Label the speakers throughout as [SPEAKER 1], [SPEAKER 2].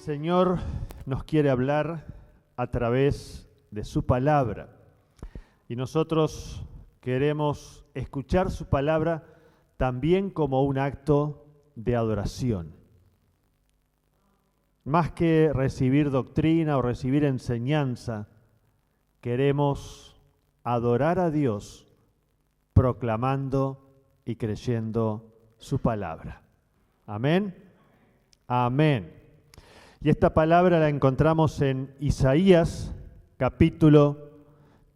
[SPEAKER 1] Señor nos quiere hablar a través de su palabra y nosotros queremos escuchar su palabra también como un acto de adoración. Más que recibir doctrina o recibir enseñanza, queremos adorar a Dios proclamando y creyendo su palabra. Amén. Amén. Y esta palabra la encontramos en Isaías, capítulo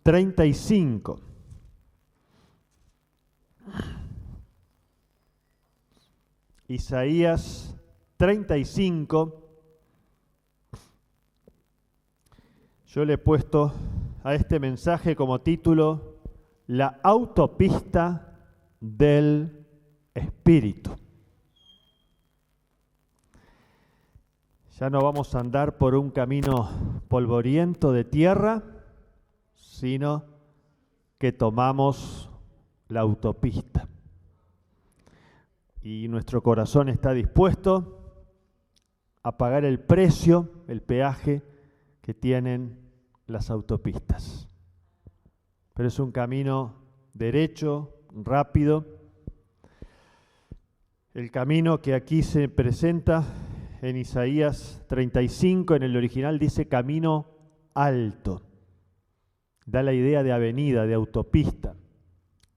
[SPEAKER 1] 35. Isaías 35. Yo le he puesto a este mensaje como título La autopista del Espíritu. Ya no vamos a andar por un camino polvoriento de tierra, sino que tomamos la autopista. Y nuestro corazón está dispuesto a pagar el precio, el peaje que tienen las autopistas. Pero es un camino derecho, rápido. El camino que aquí se presenta en Isaías 35, en el original dice camino alto. Da la idea de avenida, de autopista.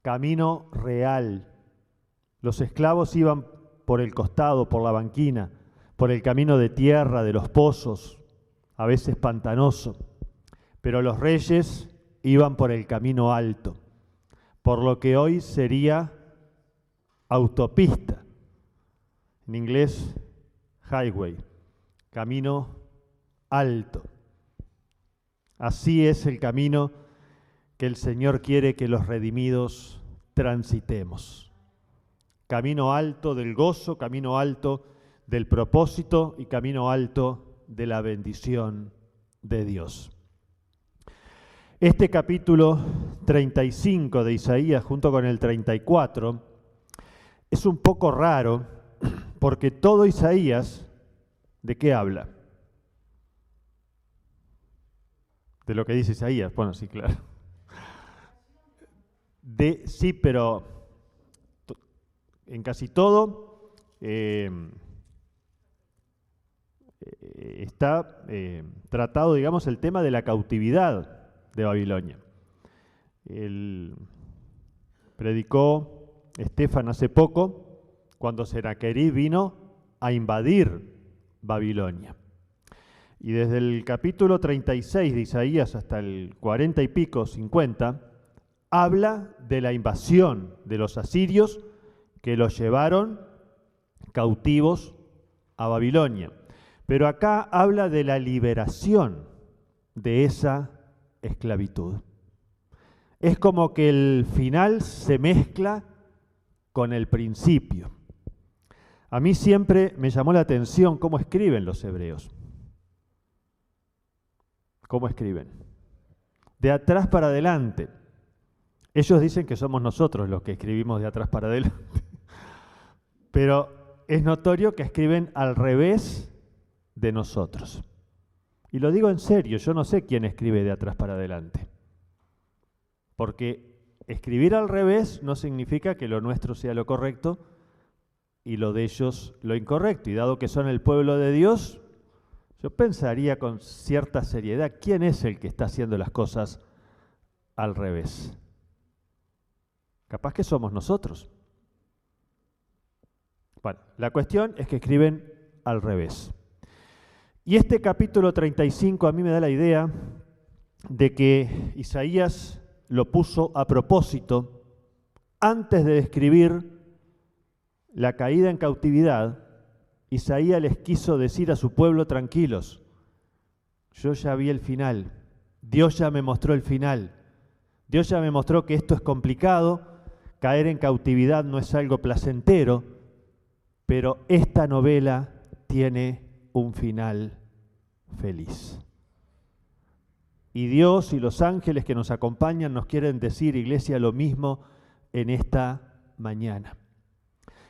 [SPEAKER 1] Camino real. Los esclavos iban por el costado, por la banquina, por el camino de tierra, de los pozos, a veces pantanoso. Pero los reyes iban por el camino alto, por lo que hoy sería autopista. En inglés, highway, camino alto. Así es el camino que el Señor quiere que los redimidos transitemos. Camino alto del gozo, camino alto del propósito y camino alto de la bendición de Dios. Este capítulo 35 de Isaías, junto con el 34, es un poco raro porque todo Isaías, ¿de qué habla? De lo que dice Isaías, bueno, sí, claro. Sí, pero en casi todo está tratado, digamos, el tema de la cautividad de Babilonia. Predicó Estefan hace poco, cuando Sennacherib vino a invadir Babilonia. Y desde el capítulo 36 de Isaías hasta el 40 y pico, 50, habla de la invasión de los asirios que los llevaron cautivos a Babilonia. Pero acá habla de la liberación de esa esclavitud. Es como que el final se mezcla con el principio. A mí siempre me llamó la atención cómo escriben los hebreos. ¿Cómo escriben? De atrás para adelante. Ellos dicen que somos nosotros los que escribimos de atrás para adelante. Pero es notorio que escriben al revés de nosotros. Y lo digo en serio, yo no sé quién escribe de atrás para adelante. Porque escribir al revés no significa que lo nuestro sea lo correcto y lo de ellos lo incorrecto. Y dado que son el pueblo de Dios, yo pensaría con cierta seriedad, ¿quién es el que está haciendo las cosas al revés? Capaz que somos nosotros. Bueno, la cuestión es que escriben al revés. Y este capítulo 35 a mí me da la idea de que Isaías lo puso a propósito antes de describir la caída en cautividad. Isaías les quiso decir a su pueblo: tranquilos, yo ya vi el final, Dios ya me mostró el final, Dios ya me mostró que esto es complicado, caer en cautividad no es algo placentero, pero esta novela tiene un final feliz. Y Dios y los ángeles que nos acompañan nos quieren decir, iglesia, lo mismo en esta mañana.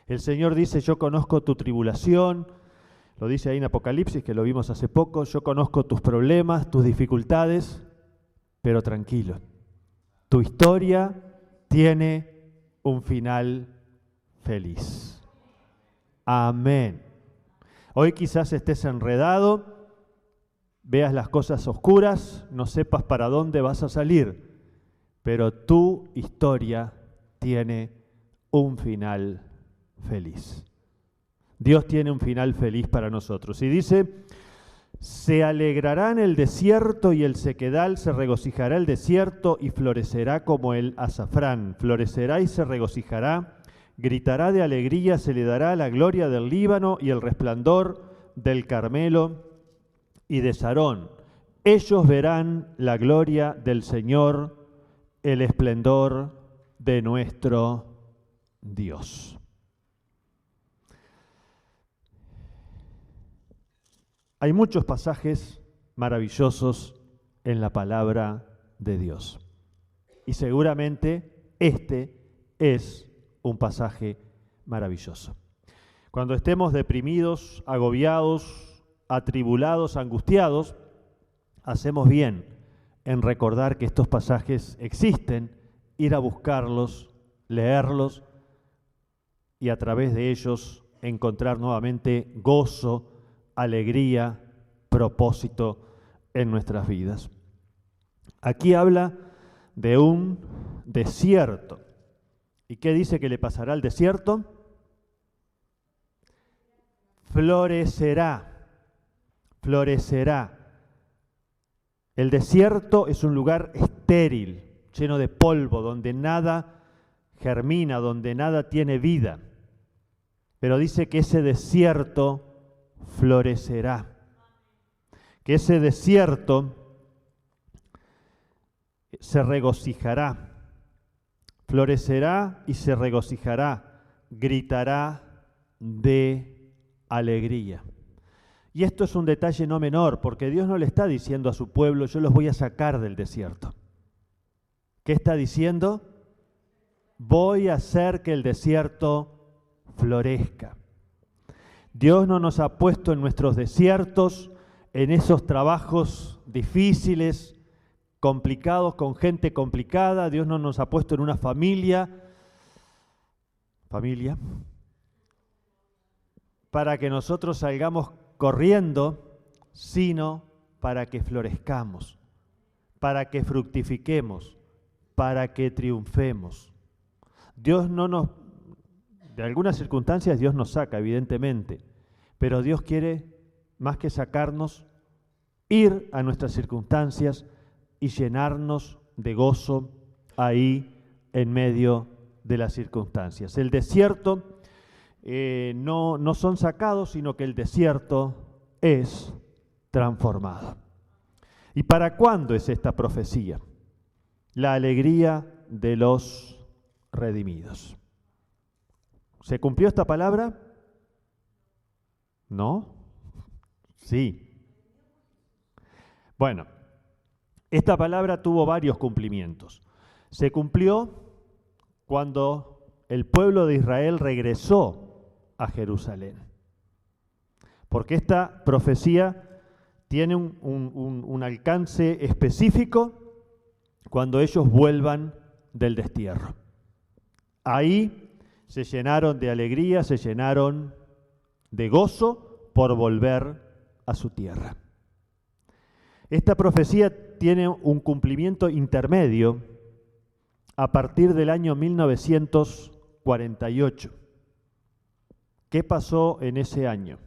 [SPEAKER 1] El Señor dice: yo conozco tu tribulación, Lo dice ahí en Apocalipsis, que lo vimos hace poco. Yo conozco tus problemas, tus dificultades, pero tranquilo. Tu historia tiene un final feliz. Amén. Hoy quizás estés enredado, veas las cosas oscuras, no sepas para dónde vas a salir, pero tu historia tiene un final feliz. Dios tiene un final feliz para nosotros. Y dice, se alegrará en el desierto y el sequedal, se regocijará el desierto y florecerá como el azafrán. Florecerá y se regocijará, gritará de alegría, se le dará la gloria del Líbano y el resplandor del Carmelo y de Sarón. Ellos verán la gloria del Señor, el esplendor de nuestro Dios. Hay muchos pasajes maravillosos en la palabra de Dios. Y seguramente este es un pasaje maravilloso. Cuando estemos deprimidos, agobiados, atribulados, angustiados, hacemos bien en recordar que estos pasajes existen, ir a buscarlos, leerlos y a través de ellos encontrar nuevamente gozo, alegría, propósito en nuestras vidas. Aquí habla de un desierto. ¿Y qué dice que le pasará al desierto? Florecerá, florecerá. El desierto es un lugar estéril, lleno de polvo, donde nada germina, donde nada tiene vida. Pero dice que ese desierto florecerá, que ese desierto se regocijará, florecerá y se regocijará, gritará de alegría. Y esto es un detalle no menor, porque Dios no le está diciendo a su pueblo, yo los voy a sacar del desierto. ¿Qué está diciendo? Voy a hacer que el desierto florezca. Dios no nos ha puesto en nuestros desiertos, en esos trabajos difíciles, complicados, con gente complicada. Dios no nos ha puesto en una familia para que nosotros salgamos corriendo, sino para que florezcamos, para que fructifiquemos, para que triunfemos. Dios no nos... De algunas circunstancias Dios nos saca, evidentemente, pero Dios quiere, más que sacarnos, ir a nuestras circunstancias y llenarnos de gozo ahí en medio de las circunstancias. El desierto no son sacados, sino que el desierto es transformado. ¿Y para cuándo es esta profecía? La alegría de los redimidos. ¿Se cumplió esta palabra? ¿No? Sí. Bueno, esta palabra tuvo varios cumplimientos. Se cumplió cuando el pueblo de Israel regresó a Jerusalén. Porque esta profecía tiene un alcance específico cuando ellos vuelvan del destierro. Ahí se llenaron de alegría, se llenaron de gozo por volver a su tierra. Esta profecía tiene un cumplimiento intermedio a partir del año 1948. ¿Qué pasó en ese año?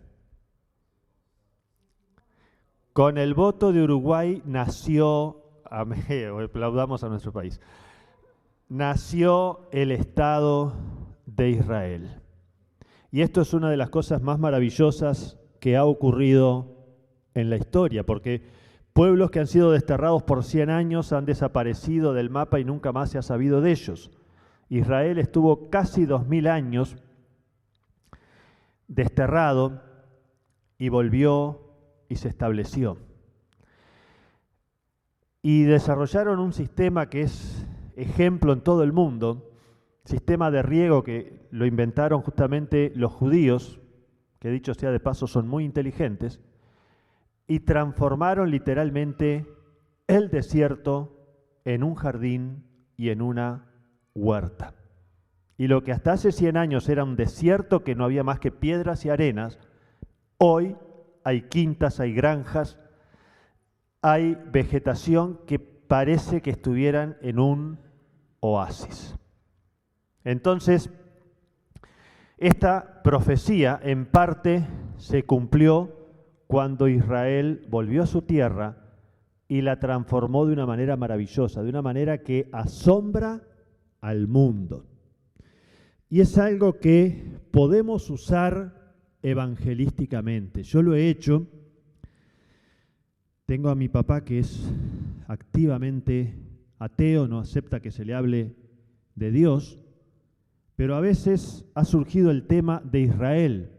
[SPEAKER 1] Con el voto de Uruguay nació, aplaudamos a nuestro país, nació el Estado de Israel. Y esto es una de las cosas más maravillosas que ha ocurrido en la historia, porque pueblos que han sido desterrados por 100 años han desaparecido del mapa y nunca más se ha sabido de ellos. Israel estuvo casi 2000 años desterrado y volvió y se estableció. Y desarrollaron un sistema que es ejemplo en todo el mundo, sistema de riego que lo inventaron justamente los judíos, que dicho sea de paso son muy inteligentes, y transformaron literalmente el desierto en un jardín y en una huerta. Y lo que hasta hace 100 años era un desierto que no había más que piedras y arenas, hoy hay quintas, hay granjas, hay vegetación que parece que estuvieran en un oasis. Entonces, esta profecía en parte se cumplió cuando Israel volvió a su tierra y la transformó de una manera maravillosa, de una manera que asombra al mundo. Y es algo que podemos usar evangelísticamente. Yo lo he hecho. Tengo a mi papá que es activamente ateo, no acepta que se le hable de Dios, pero a veces ha surgido el tema de Israel.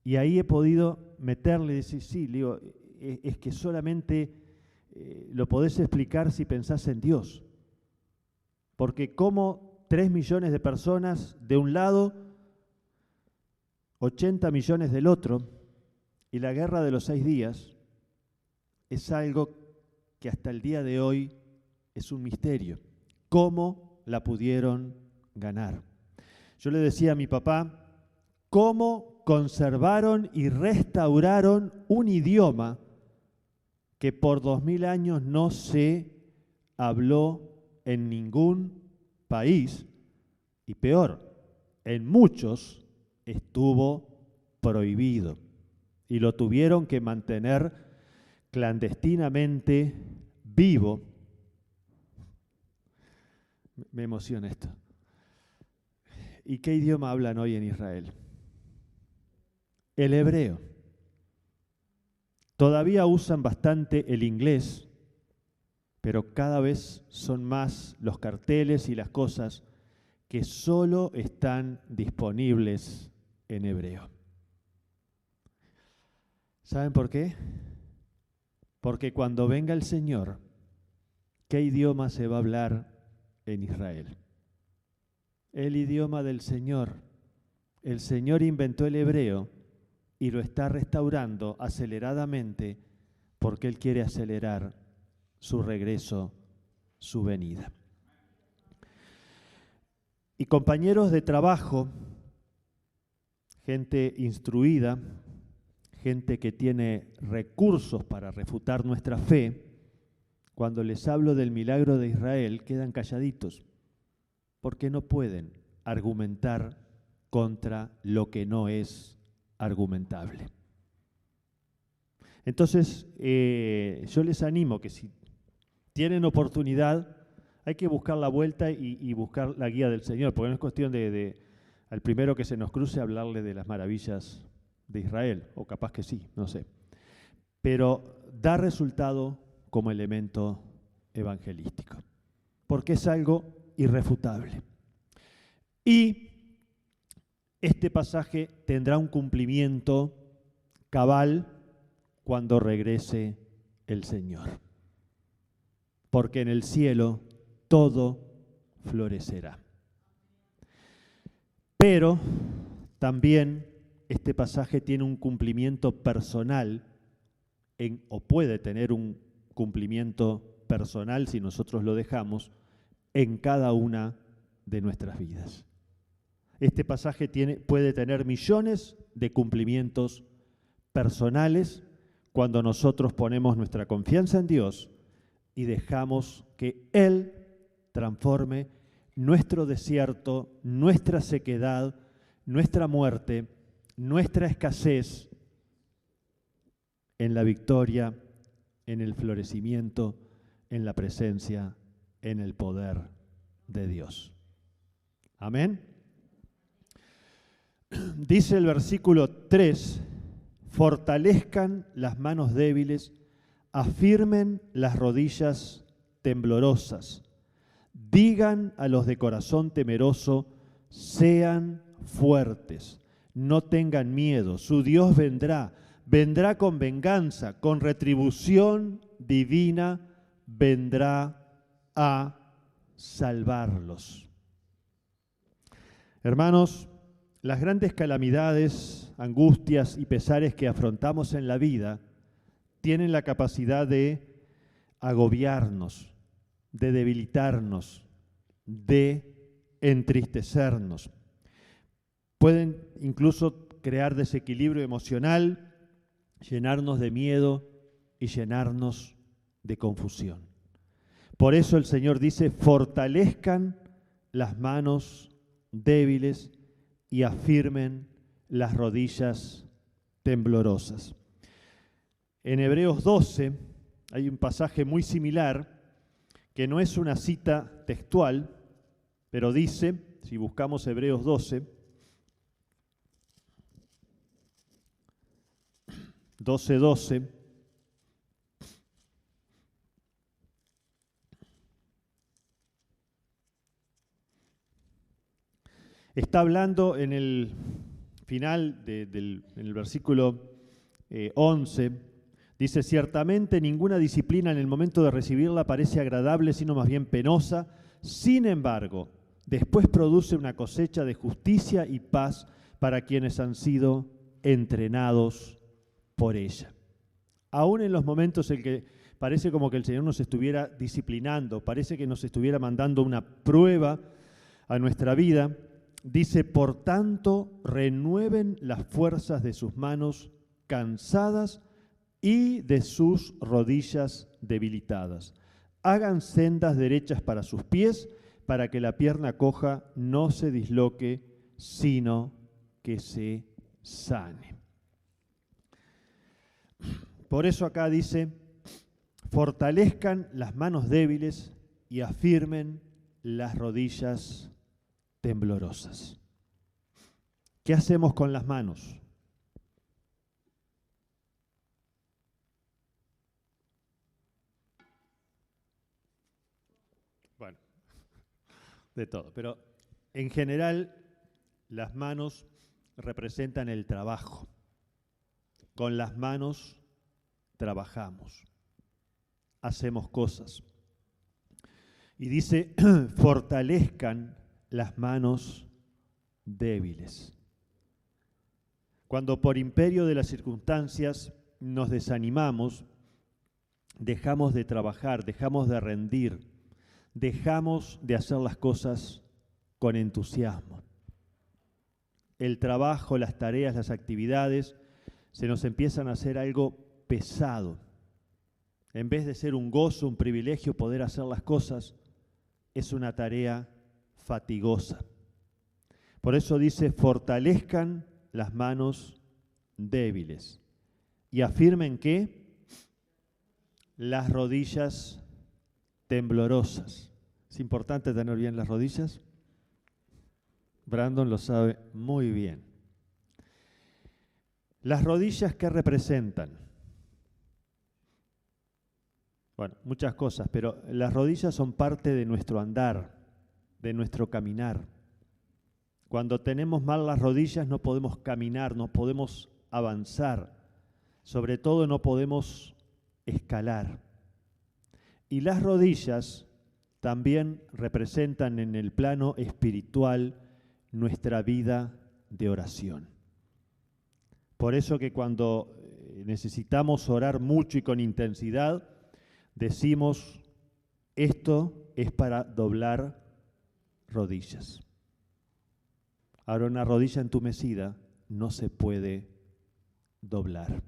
[SPEAKER 1] Y ahí he podido meterle y decir, sí, digo, es que solamente lo podés explicar si pensás en Dios. Porque como 3 millones de personas de un lado, 80 millones del otro, y la guerra de los 6 días es algo que hasta el día de hoy es un misterio. ¿Cómo la pudieron ganar? Yo le decía a mi papá, ¿cómo conservaron y restauraron un idioma que por 2000 años no se habló en ningún país? Y peor, en muchos estuvo prohibido y lo tuvieron que mantener clandestinamente vivo. Me emociona esto. ¿Y qué idioma hablan hoy en Israel? El hebreo. Todavía usan bastante el inglés, pero cada vez son más los carteles y las cosas que solo están disponibles en hebreo. ¿Saben por qué? Porque cuando venga el Señor, ¿qué idioma se va a hablar en Israel? El idioma del Señor. El Señor inventó el hebreo y lo está restaurando aceleradamente porque Él quiere acelerar su regreso, su venida. Y compañeros de trabajo, gente instruida, gente que tiene recursos para refutar nuestra fe, cuando les hablo del milagro de Israel, quedan calladitos, porque no pueden argumentar contra lo que no es argumentable. Entonces, yo les animo que si tienen oportunidad, hay que buscar la vuelta y buscar la guía del Señor, porque no es cuestión de al primero que se nos cruce hablarle de las maravillas de Israel, o capaz que sí, no sé. Pero da resultado como elemento evangelístico, porque es algo irrefutable. Y este pasaje tendrá un cumplimiento cabal cuando regrese el Señor, porque en el cielo todo florecerá. Pero también este pasaje tiene un cumplimiento personal, o puede tener un cumplimiento personal si nosotros lo dejamos, en cada una de nuestras vidas. Este pasaje puede tener millones de cumplimientos personales cuando nosotros ponemos nuestra confianza en Dios y dejamos que Él transforme nuestro desierto, nuestra sequedad, nuestra muerte, nuestra escasez en la victoria, en el florecimiento, en la presencia, en el poder de Dios. Amén. Dice el versículo 3, fortalezcan las manos débiles, afirmen las rodillas temblorosas, digan a los de corazón temeroso, sean fuertes, no tengan miedo, su Dios vendrá con venganza, con retribución divina, vendrá a salvarlos. Hermanos, las grandes calamidades, angustias y pesares que afrontamos en la vida tienen la capacidad de agobiarnos, de debilitarnos, de entristecernos. Pueden incluso crear desequilibrio emocional, llenarnos de miedo y llenarnos de confusión. Por eso el Señor dice, fortalezcan las manos débiles y afirmen las rodillas temblorosas. En Hebreos 12 hay un pasaje muy similar que no es una cita textual, pero dice, si buscamos Hebreos 12, está hablando en el final en el versículo 11, dice, ciertamente ninguna disciplina en el momento de recibirla parece agradable, sino más bien penosa. Sin embargo, después produce una cosecha de justicia y paz para quienes han sido entrenados por ella. Aún en los momentos en que parece como que el Señor nos estuviera disciplinando, parece que nos estuviera mandando una prueba a nuestra vida, dice, por tanto, renueven las fuerzas de sus manos cansadas y de sus rodillas debilitadas. Hagan sendas derechas para sus pies, para que la pierna coja no se disloque, sino que se sane. Por eso acá dice, fortalezcan las manos débiles y afirmen las rodillas temblorosas. ¿Qué hacemos con las manos? Bueno, de todo, pero en general las manos representan el trabajo. Con las manos trabajamos, hacemos cosas. Y dice, fortalezcan las manos débiles. Cuando por imperio de las circunstancias nos desanimamos, dejamos de trabajar, dejamos de rendir, dejamos de hacer las cosas con entusiasmo. El trabajo, las tareas, las actividades se nos empiezan a hacer algo pesado. En vez de ser un gozo, un privilegio poder hacer las cosas, es una tarea fatigosa. Por eso dice, fortalezcan las manos débiles y afirmen que las rodillas temblorosas. ¿Es importante tener bien las rodillas? Brandon lo sabe muy bien. ¿Las rodillas qué representan? Bueno, muchas cosas, pero las rodillas son parte de nuestro andar, de nuestro caminar. Cuando tenemos mal las rodillas no podemos caminar, no podemos avanzar, sobre todo no podemos escalar. Y las rodillas también representan en el plano espiritual nuestra vida de oración. Por eso que cuando necesitamos orar mucho y con intensidad, decimos, esto es para doblar rodillas. Ahora una rodilla entumecida no se puede doblar.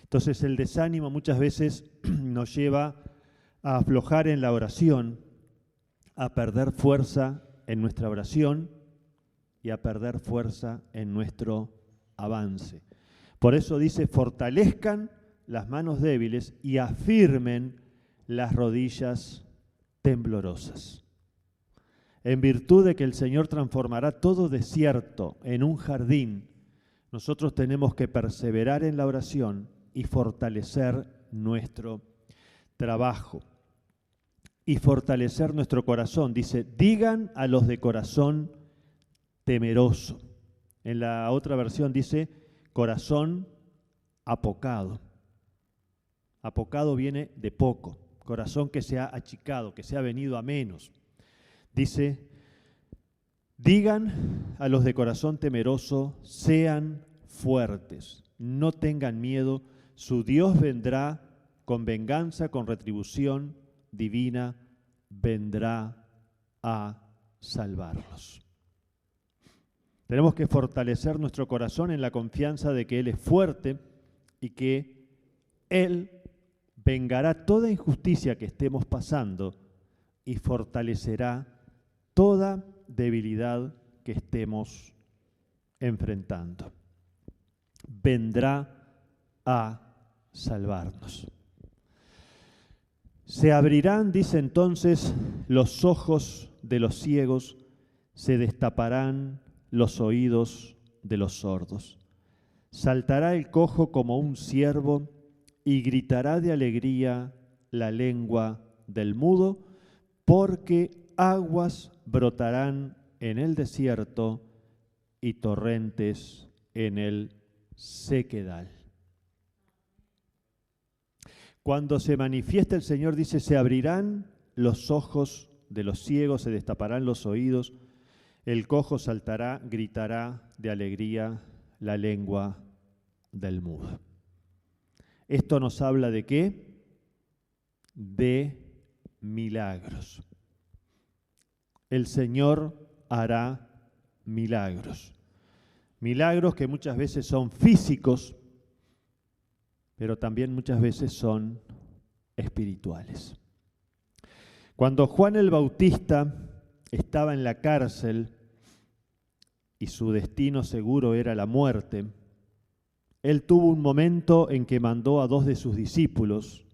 [SPEAKER 1] Entonces el desánimo muchas veces nos lleva a aflojar en la oración, a perder fuerza en nuestra oración y a perder fuerza en nuestro avance. Por eso dice, fortalezcan las manos débiles y afirmen las rodillas temblorosas. En virtud de que el Señor transformará todo desierto en un jardín, nosotros tenemos que perseverar en la oración y fortalecer nuestro trabajo y fortalecer nuestro corazón. Dice, digan a los de corazón temeroso. En la otra versión dice, corazón apocado. Apocado viene de poco, corazón que se ha achicado, que se ha venido a menos. Dice, Digan a los de corazón temeroso, sean fuertes, no tengan miedo, su Dios vendrá con venganza, con retribución divina, vendrá a salvarlos. Tenemos que fortalecer nuestro corazón en la confianza de que Él es fuerte y que Él vengará toda injusticia que estemos pasando y fortalecerá toda debilidad que estemos enfrentando. Vendrá a salvarnos. Se abrirán, dice entonces, los ojos de los ciegos, se destaparán los oídos de los sordos. Saltará el cojo como un ciervo y gritará de alegría la lengua del mudo, porque aguas brotarán en el desierto y torrentes en el sequedal. Cuando se manifiesta el Señor, dice, se abrirán los ojos de los ciegos, se destaparán los oídos, el cojo saltará, gritará de alegría la lengua del mudo. Esto nos habla de ¿qué? De milagros. El Señor hará milagros. Milagros que muchas veces son físicos, pero también muchas veces son espirituales. Cuando Juan el Bautista estaba en la cárcel y su destino seguro era la muerte, él tuvo un momento en que mandó a 2 de sus discípulos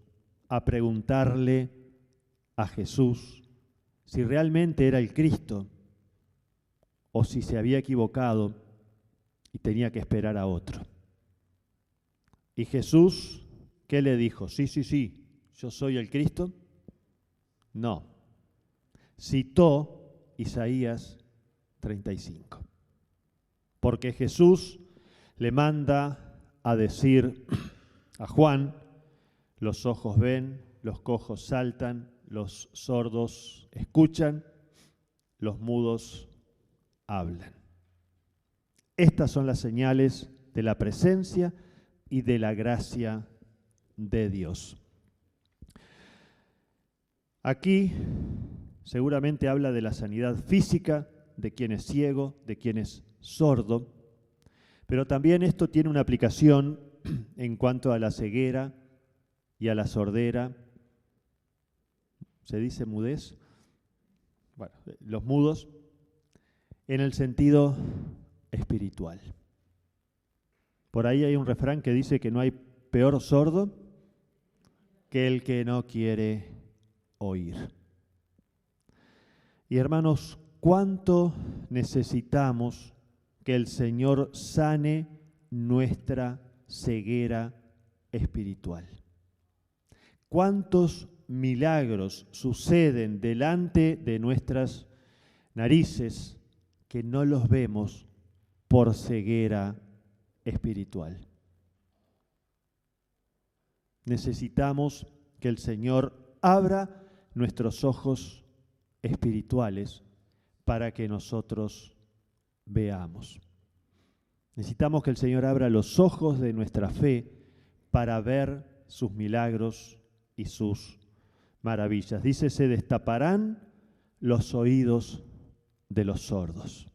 [SPEAKER 1] a preguntarle a Jesús si realmente era el Cristo o si se había equivocado y tenía que esperar a otro. Y Jesús, ¿qué le dijo? Sí, ¿yo soy el Cristo? No. Citó Isaías 35. Porque Jesús le manda a decir a Juan, los ojos ven, los cojos saltan, los sordos escuchan, los mudos hablan. Estas son las señales de la presencia y de la gracia de Dios. Aquí seguramente habla de la sanidad física, de quien es ciego, de quien es sordo, pero también esto tiene una aplicación en cuanto a la ceguera y a la sordera. ¿Se dice mudez? Bueno, los mudos, en el sentido espiritual. Por ahí hay un refrán que dice que no hay peor sordo que el que no quiere oír. Y hermanos, ¿cuánto necesitamos que el Señor sane nuestra ceguera espiritual? ¿Cuántos milagros suceden delante de nuestras narices que no los vemos por ceguera espiritual? Necesitamos que el Señor abra nuestros ojos espirituales para que nosotros veamos. Necesitamos que el Señor abra los ojos de nuestra fe para ver sus milagros y sus maravillas. Dice, se destaparán los oídos de los sordos.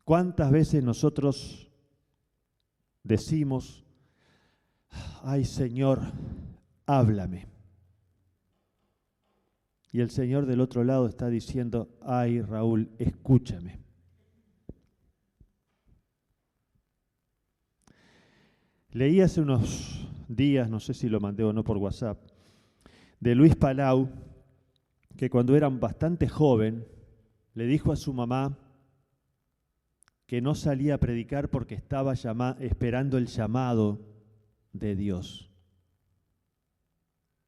[SPEAKER 1] ¿Cuántas veces nosotros decimos, ay Señor, háblame? Y el Señor del otro lado está diciendo, ay Raúl, escúchame. Leí hace unos días, no sé si lo mandé o no por WhatsApp, de Luis Palau, que cuando era bastante joven, le dijo a su mamá que no salía a predicar porque estaba esperando el llamado de Dios.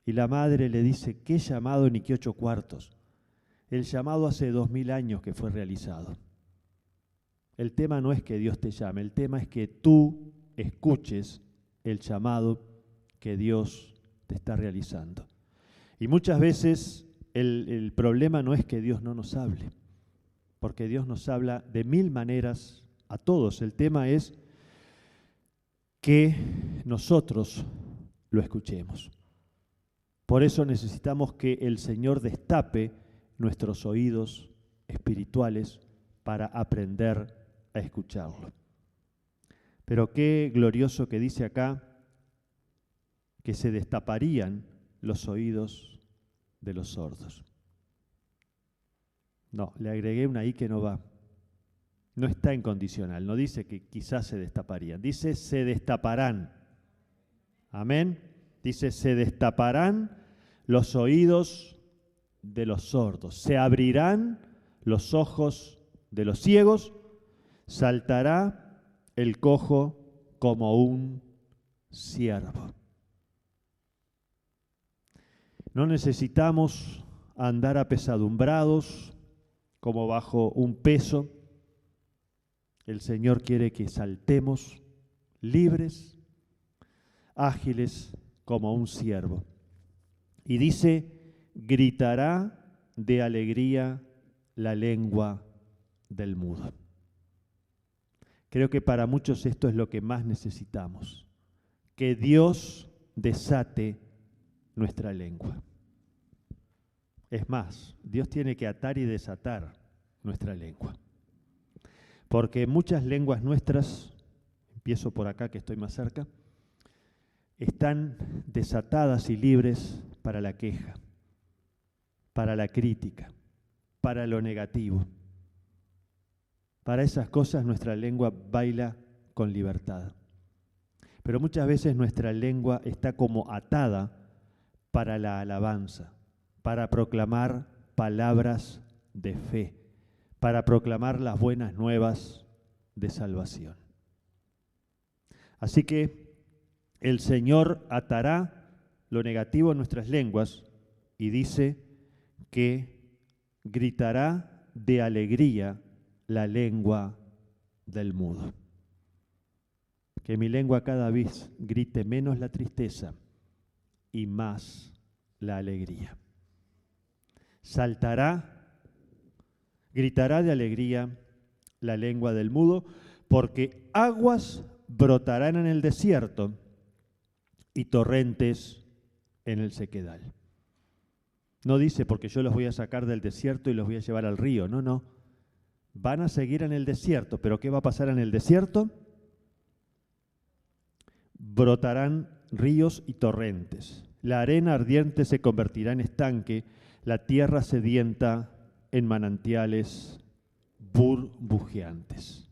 [SPEAKER 1] Y la madre le dice, ¿qué llamado ni qué 8 cuartos? El llamado hace 2000 años que fue realizado. El tema no es que Dios te llame, el tema es que tú escuches el llamado que Dios te está realizando. Y muchas veces el problema no es que Dios no nos hable, porque Dios nos habla de mil maneras a todos. El tema es que nosotros lo escuchemos. Por eso necesitamos que el Señor destape nuestros oídos espirituales para aprender a escucharlo. Pero qué glorioso que dice acá que se destaparían los oídos de los sordos. No, le agregué una I que no va. No está en condicional, no dice que quizás se destaparían, dice se destaparán. Amén. Dice se destaparán los oídos de los sordos, se abrirán los ojos de los ciegos, saltará el cojo como un ciervo. No necesitamos andar apesadumbrados como bajo un peso. El Señor quiere que saltemos libres, ágiles como un ciervo. Y dice, gritará de alegría la lengua del mudo. Creo que para muchos esto es lo que más necesitamos, que Dios desate nuestra lengua. Es más, Dios tiene que atar y desatar nuestra lengua. Porque muchas lenguas nuestras, empiezo por acá que estoy más cerca, están desatadas y libres para la queja, para la crítica, para lo negativo. Para esas cosas nuestra lengua baila con libertad. Pero muchas veces nuestra lengua está como atada para la alabanza, para proclamar palabras de fe, para proclamar las buenas nuevas de salvación. Así que el Señor atará lo negativo en nuestras lenguas y dice que gritará de alegría la lengua del mudo. Que mi lengua cada vez grite menos la tristeza y más la alegría. Gritará de alegría la lengua del mudo, porque aguas brotarán en el desierto y torrentes en el sequedal. No dice porque yo los voy a sacar del desierto y los voy a llevar al río, no. Van a seguir en el desierto, pero ¿qué va a pasar en el desierto? Brotarán ríos y torrentes. La arena ardiente se convertirá en estanque, la tierra sedienta en manantiales burbujeantes.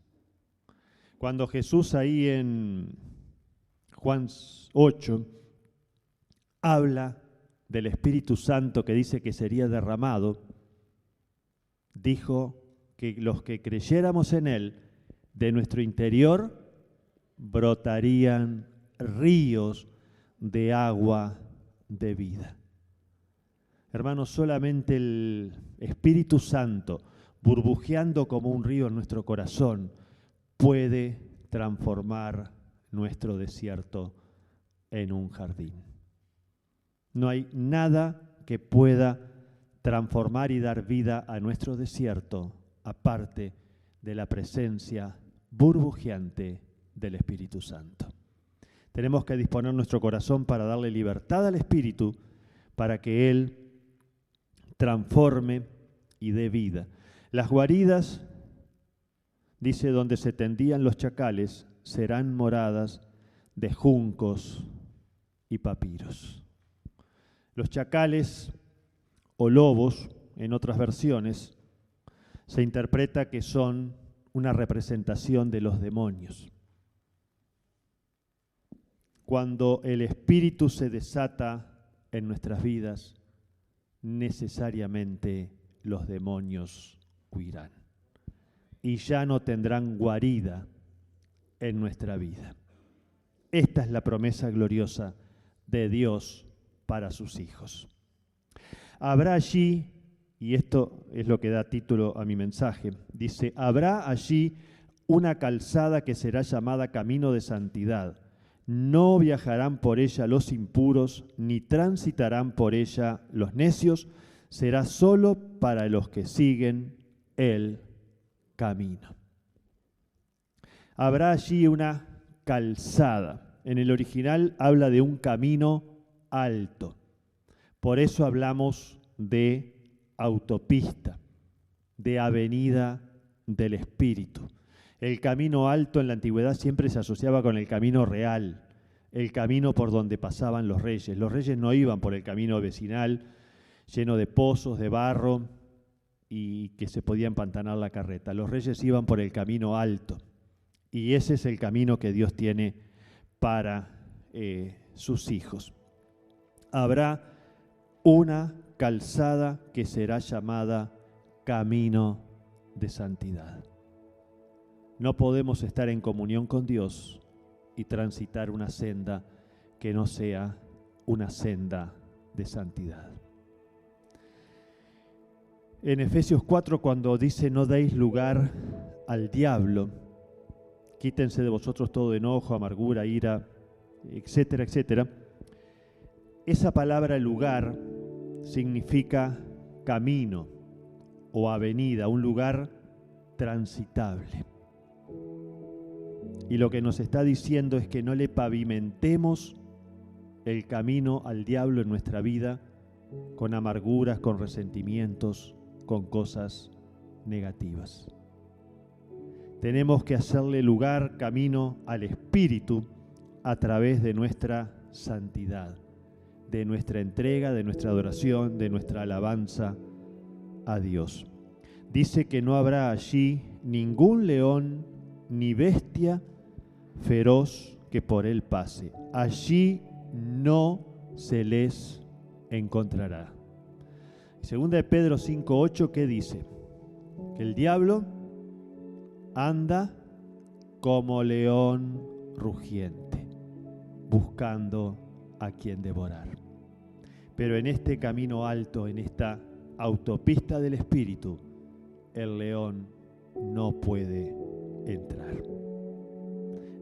[SPEAKER 1] Cuando Jesús ahí en Juan 8 habla del Espíritu Santo que dice que sería derramado, dijo que los que creyéramos en Él, de nuestro interior brotarían ríos de agua de vida. Hermanos, solamente el Espíritu Santo, burbujeando como un río en nuestro corazón, puede transformar nuestro desierto en un jardín. No hay nada que pueda transformar y dar vida a nuestro desierto aparte de la presencia burbujeante del Espíritu Santo. Tenemos que disponer nuestro corazón para darle libertad al Espíritu, para que Él transforme y dé vida. Las guaridas, dice, donde se tendían los chacales, serán moradas de juncos y papiros. Los chacales o lobos, en otras versiones, se interpreta que son una representación de los demonios. Cuando el Espíritu se desata en nuestras vidas, necesariamente los demonios huirán y ya no tendrán guarida en nuestra vida. Esta es la promesa gloriosa de Dios para sus hijos. Habrá allí, y esto es lo que da título a mi mensaje, dice, habrá allí una calzada que será llamada Camino de Santidad. No viajarán por ella los impuros, ni transitarán por ella los necios, será solo para los que siguen el camino. Habrá allí una calzada. En el original habla de un camino alto. Por eso hablamos de autopista, de avenida del Espíritu. El camino alto en la antigüedad siempre se asociaba con el camino real, el camino por donde pasaban los reyes. Los reyes no iban por el camino vecinal, lleno de pozos, de barro, y que se podía empantanar la carreta. Los reyes iban por el camino alto, y ese es el camino que Dios tiene para sus hijos. Habrá una calzada que será llamada camino de santidad. No podemos estar en comunión con Dios y transitar una senda que no sea una senda de santidad. En Efesios 4, cuando dice no deis lugar al diablo, quítense de vosotros todo enojo, amargura, ira, etcétera, etcétera. Esa palabra lugar significa camino o avenida, un lugar transitable. Y lo que nos está diciendo es que no le pavimentemos el camino al diablo en nuestra vida con amarguras, con resentimientos, con cosas negativas. Tenemos que hacerle lugar, camino al Espíritu a través de nuestra santidad, de nuestra entrega, de nuestra adoración, de nuestra alabanza a Dios. Dice que no habrá allí ningún león ni bestia feroz que por él pase. Allí no se les encontrará. Segunda de Pedro 5:8, ¿qué dice? Que el diablo anda como león rugiente, buscando a quien devorar. Pero en este camino alto, en esta autopista del Espíritu, el león no puede entrar.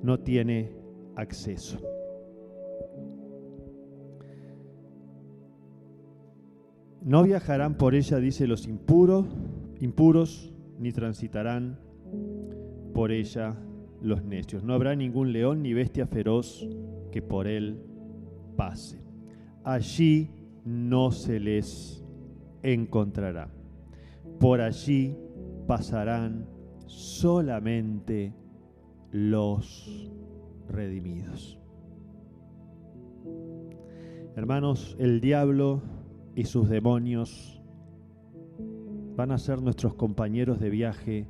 [SPEAKER 1] No tiene acceso. No viajarán por ella, dice, los impuros, ni transitarán por ella los necios. No habrá ningún león ni bestia feroz que por él pase. Allí no se les encontrará. Por allí pasarán solamente los redimidos. Hermanos, el diablo y sus demonios van a ser nuestros compañeros de viaje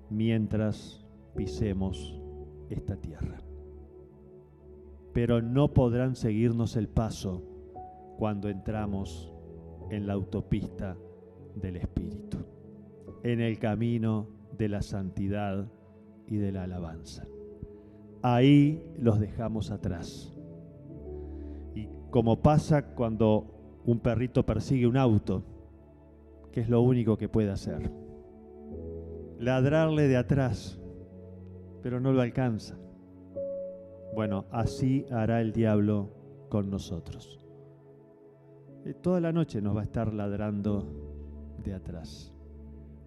[SPEAKER 1] mientras pisemos esta tierra. Pero no podrán seguirnos el paso cuando entramos en la autopista del Espíritu, en el camino de la santidad y de la alabanza. Ahí los dejamos atrás. Y como pasa cuando un perrito persigue un auto, ¿qué es lo único que puede hacer? Ladrarle de atrás, pero no lo alcanza. Bueno, así hará el diablo con nosotros. Toda la noche nos va a estar ladrando de atrás,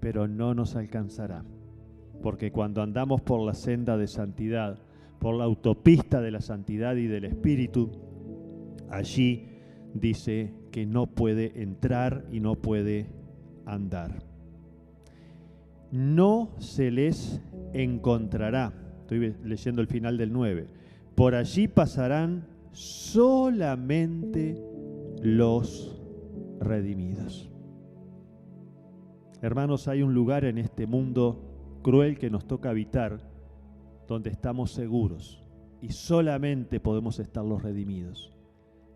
[SPEAKER 1] pero no nos alcanzará, porque cuando andamos por la senda de santidad, por la autopista de la santidad y del Espíritu, allí dice que no puede entrar y no puede andar. No se les encontrará. Estoy leyendo el final del 9. Por allí pasarán solamente los redimidos. Hermanos, hay un lugar en este mundo cruel que nos toca habitar, donde estamos seguros y solamente podemos estar los redimidos.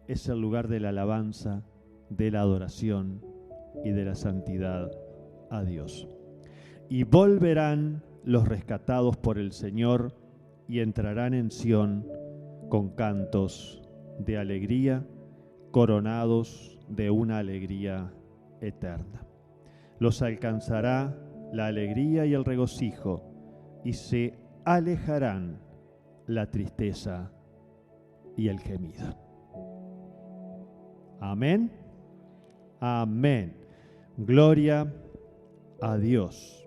[SPEAKER 1] Es el lugar de la alabanza, de la adoración y de la santidad a Dios. Y volverán los rescatados por el Señor y entrarán en Sión con cantos de alegría, coronados de una alegría eterna. Los alcanzará la alegría y el regocijo, y se alejarán la tristeza y el gemido. Amén. Amén. Gloria a Dios.